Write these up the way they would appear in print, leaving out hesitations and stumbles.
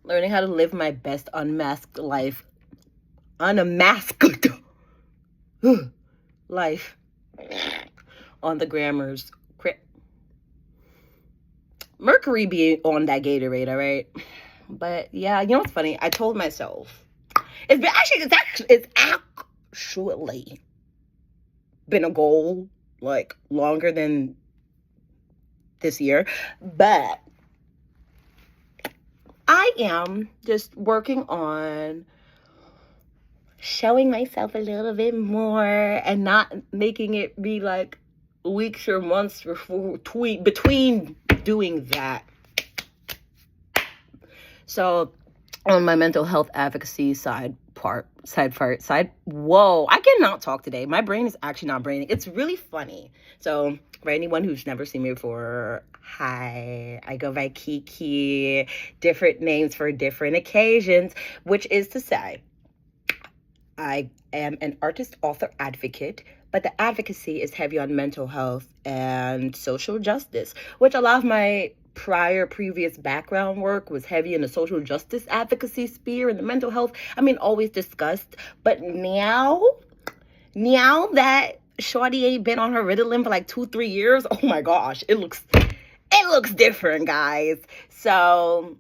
learning how to live my best unmasked life. Unmasked life on the grammars. Mercury be on that Gatorade, all right? But yeah, you know what's funny? I told myself it's actually been a goal like longer than this year, but I am just working on showing myself a little bit more and not making it be like weeks or months before between doing that. So on my mental health advocacy whoa, I cannot talk today. My brain is actually not braining. It's really funny. So for anyone who's never seen me before, hi, I go by Kiki, different names for different occasions, which is to say, I am an artist, author, advocate, but the advocacy is heavy on mental health and social justice, which a lot of my previous background work was heavy in the social justice advocacy sphere and the mental health. I mean, always discussed, but now that Shorty ain't been on her Ritalin for like 2-3 years, oh my gosh, it looks different, guys. So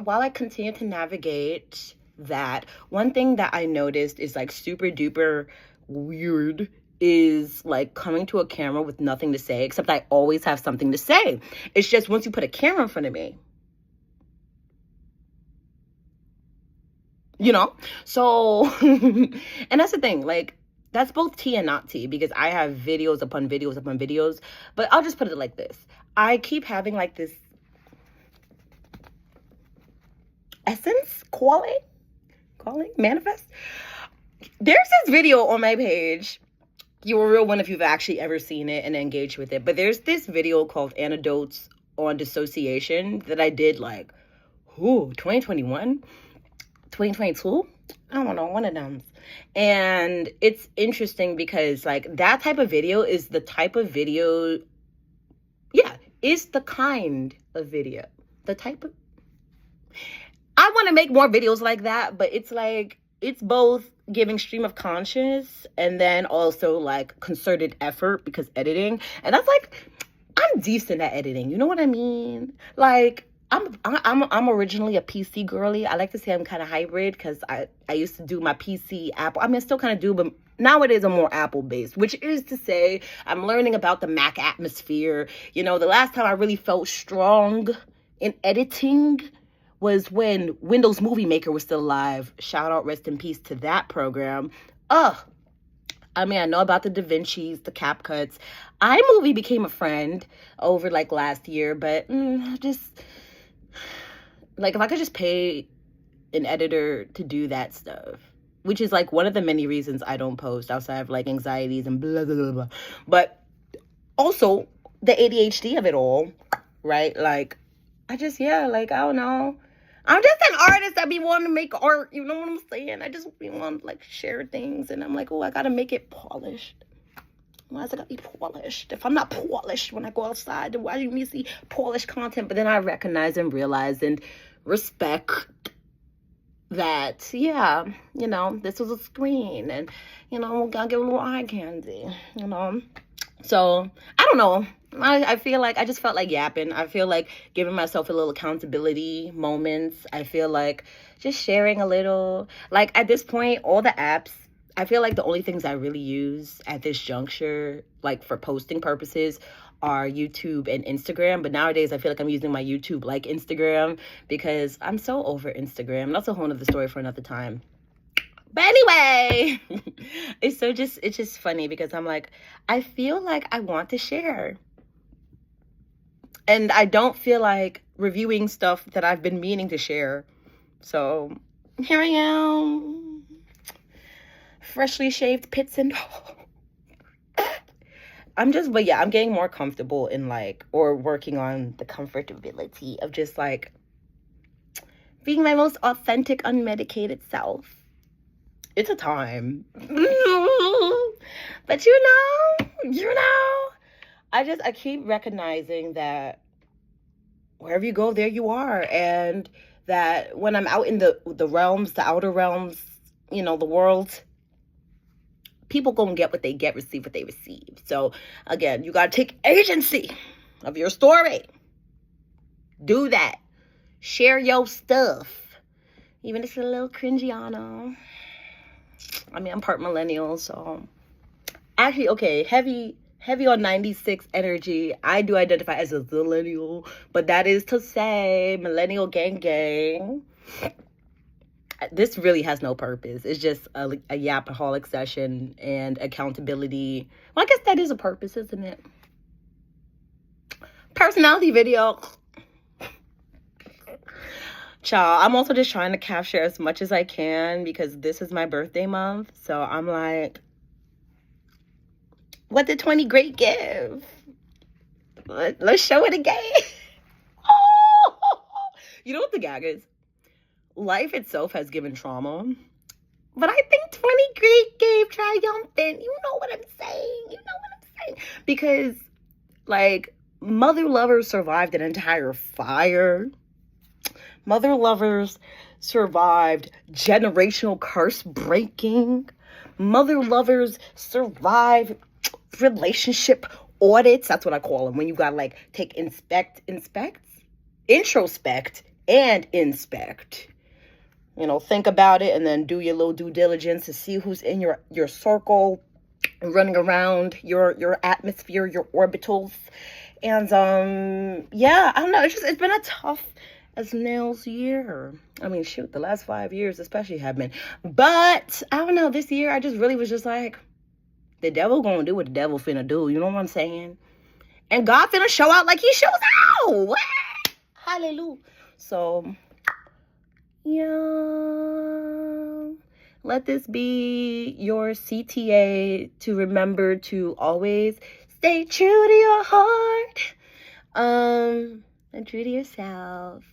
while I continue to navigate that, one thing that I noticed is like super duper weird is like coming to a camera with nothing to say, except I always have something to say. It's just once you put a camera in front of me, you know? So, and that's the thing, like, that's both tea and not tea, because I have videos upon videos upon videos, but I'll just put it like this. I keep having like this essence, calling, manifest. There's this video on my page. You're a real one if you've actually ever seen it and engaged with it. But there's this video called Antidotes on Dissociation that I did like, 2021, 2022? I don't know, one of them. And it's interesting because like that type of video is the type of video, is the kind of video, the type of, I want to make more videos like that, but it's like, it's both giving stream of conscious and then also like concerted effort because editing. And that's like, I'm decent at editing. You know what I mean? Like, I'm originally a PC girly. I like to say I'm kind of hybrid because I used to do my PC Apple. I mean, I still kind of do, but nowadays I'm more Apple based, which is to say I'm learning about the Mac atmosphere. You know, the last time I really felt strong in editing was when Windows Movie Maker was still alive. Shout out, rest in peace to that program. I mean, I know about the DaVincis, the CapCuts. iMovie became a friend over like last year, but just like if I could just pay an editor to do that stuff, which is like one of the many reasons I don't post outside of like anxieties and blah, blah, blah, blah. But also the ADHD of it all, right? Like, I don't know. I'm just an artist that be wanting to make art. You know what I'm saying? I just be wanting to like share things. And I'm like, I got to make it polished. Why does it got to be polished? If I'm not polished when I go outside, then why do you need to see polished content? But then I recognize and realize and respect that, this was a screen. And, gotta give a little eye candy, So, I don't know. I feel like I just felt like yapping. I feel like giving myself a little accountability moments. I feel like just sharing a little. Like at this point, all the apps, I feel like the only things I really use at this juncture, like for posting purposes, are YouTube and Instagram. But nowadays, I feel like I'm using my YouTube like Instagram because I'm so over Instagram. That's a whole nother story for another time. But anyway, it's just funny because I'm like, I feel like I want to share. And I don't feel like reviewing stuff that I've been meaning to share. So here I am, freshly shaved pits and I'm getting more comfortable in working on the comfortability of just like being my most authentic, unmedicated self. It's a time. But I keep recognizing that wherever you go, there you are. And that when I'm out in the realms, the outer realms, you know, the world, people gonna get what they get, receive what they receive. So again, you gotta take agency of your story. Do that. Share your stuff. Even if it's a little cringiano. I mean, I'm part millennial, so actually, okay, heavy on 96 energy. I do identify as a millennial, but that is to say, millennial gang. This really has no purpose. It's just a yapaholic session and accountability. Well, I guess that is a purpose, isn't it? Personality video. Child, I'm also just trying to capture as much as I can because this is my birthday month. So I'm like, what did 20 great give? Let's show it again. Oh! You know what the gag is? Life itself has given trauma. But I think 20 great gave triumphant. You know what I'm saying? Because, like, mother lovers survived an entire fire. Mother lovers survived generational curse breaking. Mother lovers survived relationship audits. That's what I call them. When you gotta like take introspect, and inspect. You know, think about it and then do your little due diligence to see who's in your circle, running around your atmosphere, your orbitals. And yeah, I don't know. It's been a tough as nails year. I mean, shoot, the last 5 years especially have been. But I don't know, this year I just really was just like, the devil gonna do what the devil finna do. You know what I'm saying? And God finna show out like he shows out. Hallelujah. So, yeah. Let this be your CTA to remember to always stay true to your heart. And true to yourself.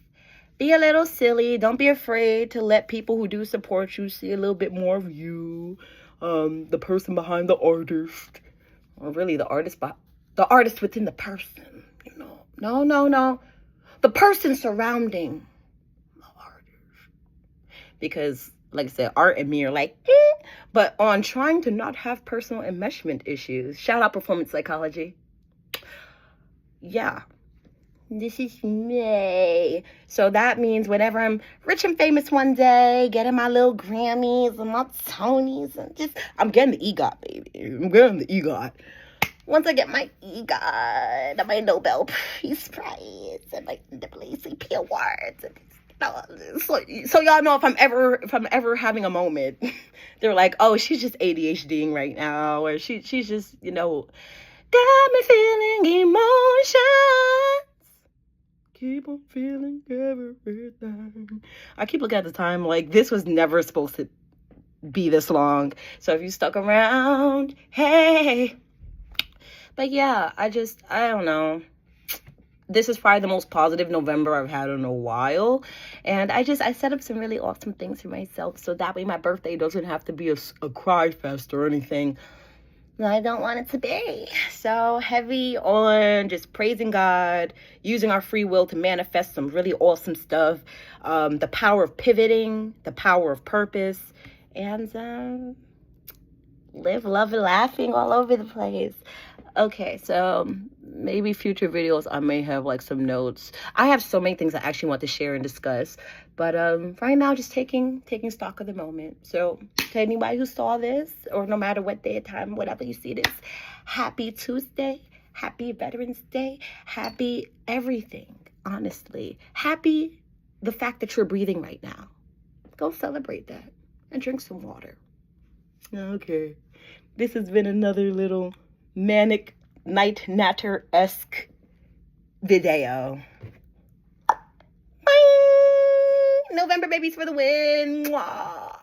Be a little silly. Don't be afraid to let people who do support you see a little bit more of you. The person behind the artist. Or really the artist within the person. You know. No. The person surrounding the artist. Because, like I said, art and me are like, but on trying to not have personal enmeshment issues. Shout out performance psychology. Yeah. This is me. So that means whenever I'm rich and famous one day, getting my little Grammys and my Tonys, and I'm getting the EGOT, baby. I'm getting the EGOT. Once I get my EGOT and my Nobel Peace Prize and my NAACP awards, and so y'all know if I'm ever having a moment, they're like, oh, she's just ADHDing right now, or she's just, you know, got me feeling emotions. Keep on feeling everything. I keep looking at the time like this was never supposed to be this long. So if you stuck around, hey. But yeah, I don't know. This is probably the most positive November I've had in a while. And I set up some really awesome things for myself. So that way my birthday doesn't have to be a cry fest or anything. I don't want it to be. So heavy on just praising God, using our free will to manifest some really awesome stuff, the power of pivoting, the power of purpose, and live, love, and laughing all over the place. Okay, so maybe future videos I may have like some notes. I have so many things I actually want to share and discuss, but right now just taking stock of the moment. So to anybody who saw this, or no matter what day or time, whatever you see this, happy Tuesday, happy Veterans Day, happy everything, honestly. Happy the fact that you're breathing right now. Go celebrate that and drink some water. Okay, this has been another little manic night natter-esque video. Bye! November babies for the win. Mwah.